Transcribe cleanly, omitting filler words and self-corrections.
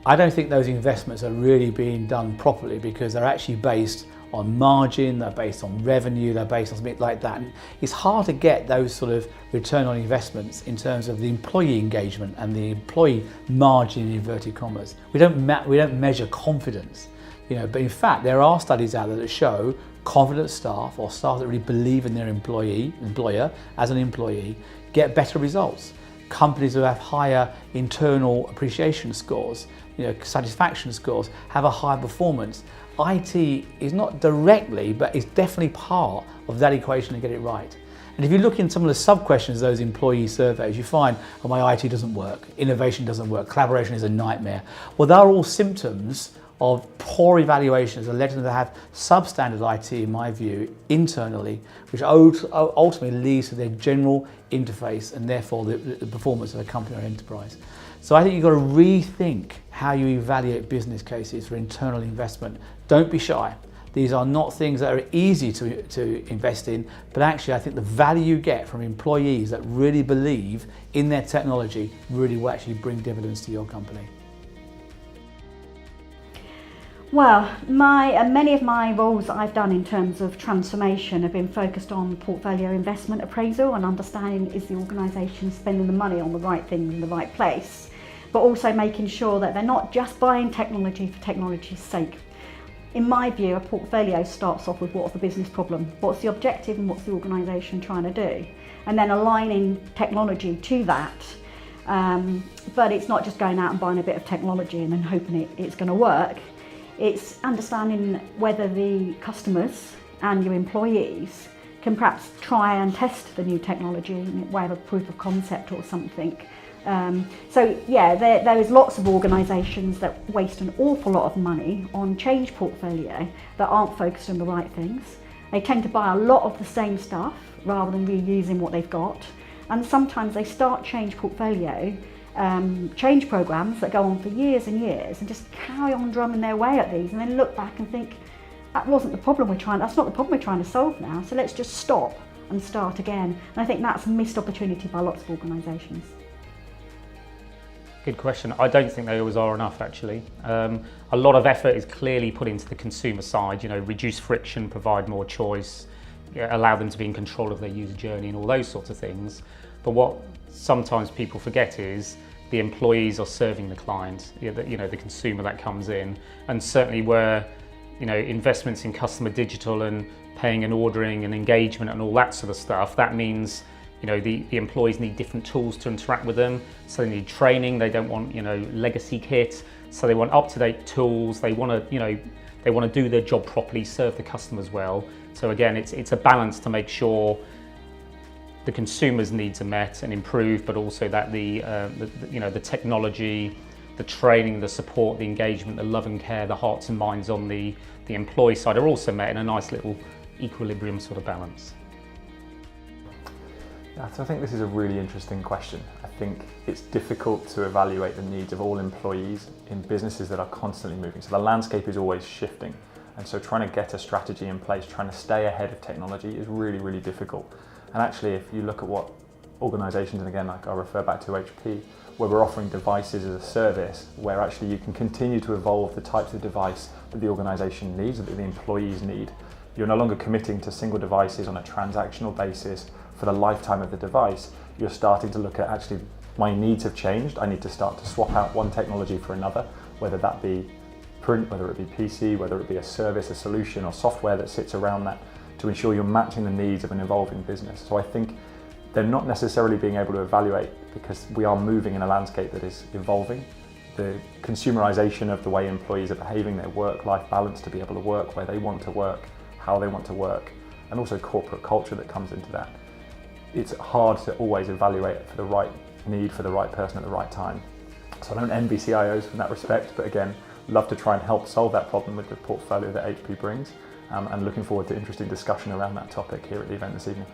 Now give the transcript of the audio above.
I don't think those investments are really being done properly because they're actually based on margin, they're based on revenue, they're based on something like that. And it's hard to get those sort of return on investments in terms of the employee engagement and the employee margin in inverted commas. We don't measure confidence, but in fact there are studies out there that show confident staff or staff that really believe in their employer as an employee get better results. Companies who have higher internal appreciation scores, satisfaction scores, have a higher performance. IT is not directly, but it's definitely part of that equation to get it right. And if you look in some of the sub-questions of those employee surveys, you find, oh, my IT doesn't work, innovation doesn't work, collaboration is a nightmare. Well, they're all symptoms of poor evaluations that led them to have substandard IT, in my view, internally, which ultimately leads to their general interface and therefore the performance of a company or enterprise. So I think you've got to rethink how you evaluate business cases for internal investment. Don't be shy. These are not things that are easy to invest in, but actually I think the value you get from employees that really believe in their technology really will actually bring dividends to your company. Well, many of my roles that I've done in terms of transformation have been focused on portfolio investment appraisal and understanding is the organisation spending the money on the right things in the right place, but also making sure that they're not just buying technology for technology's sake. In my view, a portfolio starts off with what's the business problem, what's the objective and what's the organisation trying to do, and then aligning technology to that. But it's not just going out and buying a bit of technology and then hoping it's going to work. It's understanding whether the customers and your employees can perhaps try and test the new technology in way of a proof of concept or something. There is lots of organisations that waste an awful lot of money on change portfolio that aren't focused on the right things. They tend to buy a lot of the same stuff rather than reusing what they've got. And sometimes they start change portfolio change programs that go on for years and years and just carry on drumming their way at these and then look back and think that's not the problem we're trying to solve now, so let's just stop and start again. And I think that's a missed opportunity by lots of organisations. Good question. I don't think they always are enough, actually. A lot of effort is clearly put into the consumer side, reduce friction, provide more choice, allow them to be in control of their user journey and all those sorts of things. But what sometimes people forget is the employees are serving the client, the consumer that comes in, and certainly where investments in customer digital and paying and ordering and engagement and all that sort of stuff, that means the employees need different tools to interact with them, so they need training. They don't want legacy kit, so they want up-to-date tools. They want to do their job properly, serve the customers well. So again, it's a balance to make sure the consumers' needs are met and improved, but also that the technology, the training, the support, the engagement, the love and care, the hearts and minds on the employee side are also met in a nice little equilibrium sort of balance. Yeah, so I think this is a really interesting question. I think it's difficult to evaluate the needs of all employees in businesses that are constantly moving. So the landscape is always shifting. And so trying to get a strategy in place, trying to stay ahead of technology is really, really difficult. And actually, if you look at what organisations, and again, like I'll refer back to HP, where we're offering devices as a service, where actually you can continue to evolve the types of device that the organisation needs, that the employees need. You're no longer committing to single devices on a transactional basis for the lifetime of the device. You're starting to look at actually, my needs have changed. I need to start to swap out one technology for another, whether that be print, whether it be PC, whether it be a service, a solution or software that sits around that, to ensure you're matching the needs of an evolving business. So I think they're not necessarily being able to evaluate because we are moving in a landscape that is evolving. The consumerization of the way employees are behaving, their work-life balance to be able to work where they want to work, how they want to work, and also corporate culture that comes into that. It's hard to always evaluate for the right need for the right person at the right time. So I don't envy CIOs from that respect, but again, love to try and help solve that problem with the portfolio that HP brings. And looking forward to interesting discussion around that topic here at the event this evening.